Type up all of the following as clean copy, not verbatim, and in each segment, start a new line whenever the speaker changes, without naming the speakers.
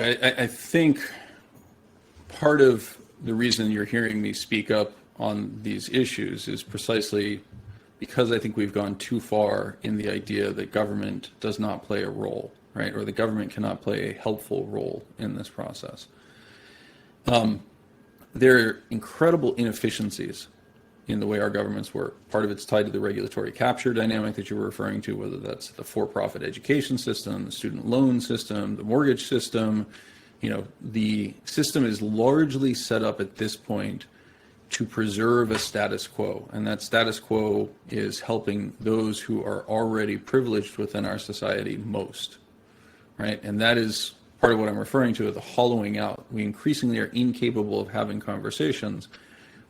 I think part of the reason you're hearing me speak up on these issues is precisely because I think we've gone too far in the idea that government does not play a role, right? Or the government cannot play a helpful role in this process. There are incredible inefficiencies in the way our governments work. Part of it's tied to the regulatory capture dynamic that you were referring to, whether that's the for-profit education system, the student loan system, the mortgage system. The system is largely set up at this point to preserve a status quo, and that status quo is helping those who are already privileged within our society most, right? And that is part of what I'm referring to as the hollowing out. We increasingly are incapable of having conversations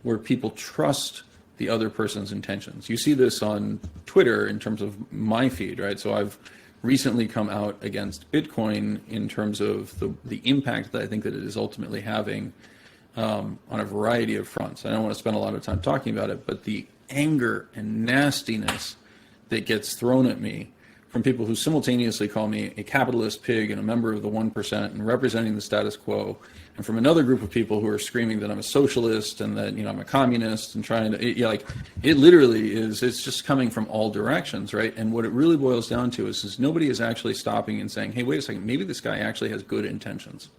where people trust the other person's intentions. You see this on Twitter in terms of my feed, right? So I've recently come out against Bitcoin in terms of the impact that I think that it is ultimately having on a variety of fronts. I don't want to spend a lot of time talking about it, but the anger and nastiness that gets thrown at me from people who simultaneously call me a capitalist pig and a member of the 1% and representing the status quo, and from another group of people who are screaming that I'm a socialist and that I'm a communist and trying to, it literally is, it's just coming from all directions, right? And what it really boils down to is nobody is actually stopping and saying, hey, wait a second, maybe this guy actually has good intentions,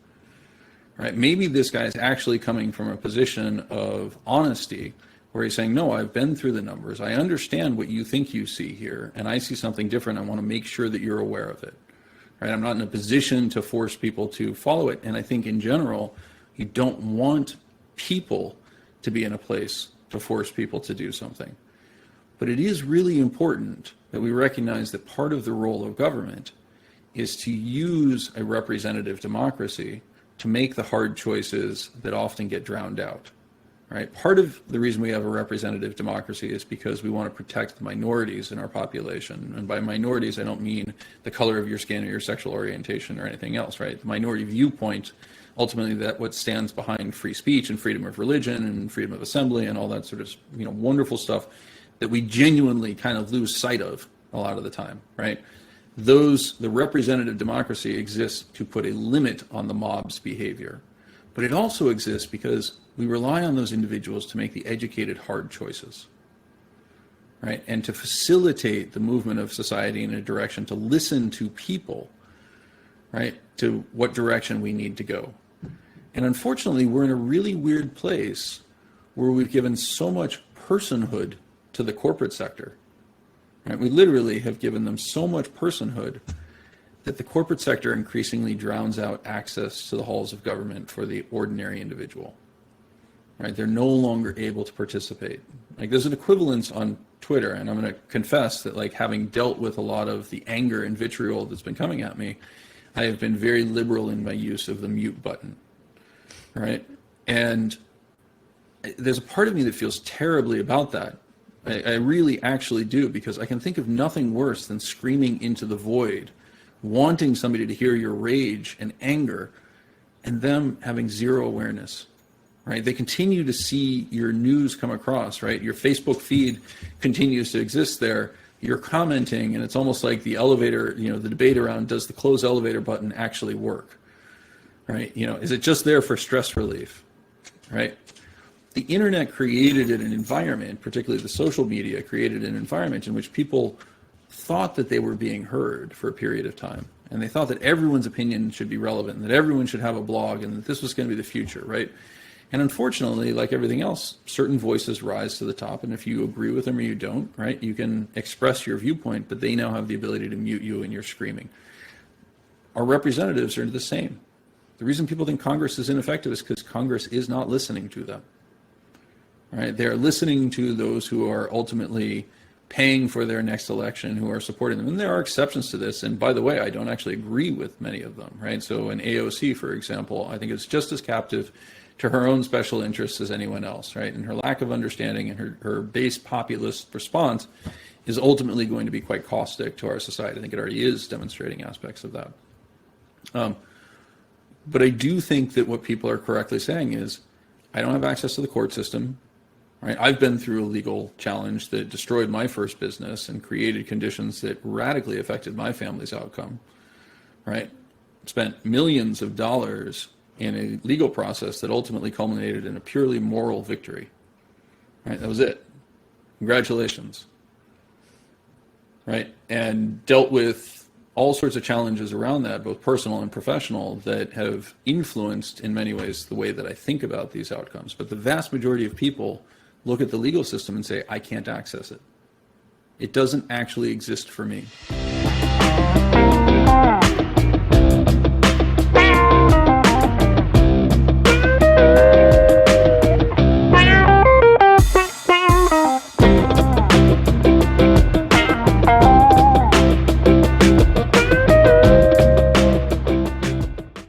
right? Maybe this guy is actually coming from a position of honesty where he's saying, no, I've been through the numbers. I understand what you think you see here, and I see something different. I want to make sure that you're aware of it. Right? I'm not in a position to force people to follow it. And I think in general, you don't want people to be in a place to force people to do something. But it is really important that we recognize that part of the role of government is to use a representative democracy to make the hard choices that often get drowned out. Right? Part of the reason we have a representative democracy is because we want to protect the minorities in our population. And by minorities, I don't mean the color of your skin or your sexual orientation or anything else, right? The minority viewpoint, ultimately, that what stands behind free speech and freedom of religion and freedom of assembly and all that sort of wonderful stuff that we genuinely kind of lose sight of a lot of the time, right? The representative democracy exists to put a limit on the mob's behavior. But it also exists because we rely on those individuals to make the educated, hard choices, right? And to facilitate the movement of society in a direction to listen to people, right? To what direction we need to go. And unfortunately, we're in a really weird place where we've given so much personhood to the corporate sector, right? We literally have given them so much personhood that the corporate sector increasingly drowns out access to the halls of government for the ordinary individual. Right? They're no longer able to participate. Like there's an equivalence on Twitter, and I'm going to confess that having dealt with a lot of the anger and vitriol that's been coming at me, I have been very liberal in my use of the mute button, right? And there's a part of me that feels terribly about that. I really actually do, because I can think of nothing worse than screaming into the void, wanting somebody to hear your rage and anger, and them having zero awareness. Right? They continue to see your news come across, right? Your Facebook feed continues to exist there. You're commenting, and it's almost like the elevator, the debate around does the close elevator button actually work, right? Is it just there for stress relief, right? The internet created an environment, particularly the social media created an environment in which people thought that they were being heard for a period of time. And they thought that everyone's opinion should be relevant, and that everyone should have a blog, and that this was going to be the future, right? And unfortunately, like everything else, certain voices rise to the top, and if you agree with them or you don't, right, you can express your viewpoint, but they now have the ability to mute you and you're screaming. Our representatives are the same. The reason people think Congress is ineffective is because Congress is not listening to them. Right? They're listening to those who are ultimately paying for their next election, who are supporting them. And there are exceptions to this, and by the way, I don't actually agree with many of them, right? So in AOC, for example, I think it's just as captive to her own special interests as anyone else, right? And her lack of understanding and her base populist response is ultimately going to be quite caustic to our society. I think it already is demonstrating aspects of that. But I do think that what people are correctly saying is, I don't have access to the court system, right? I've been through a legal challenge that destroyed my first business and created conditions that radically affected my family's outcome, right? spent millions of dollars in a legal process that ultimately culminated in a purely moral victory. Right? That was it. Congratulations. Right? And dealt with all sorts of challenges around that, both personal and professional, that have influenced in many ways the way that I think about these outcomes. But the vast majority of people look at the legal system and say, I can't access it. It doesn't actually exist for me.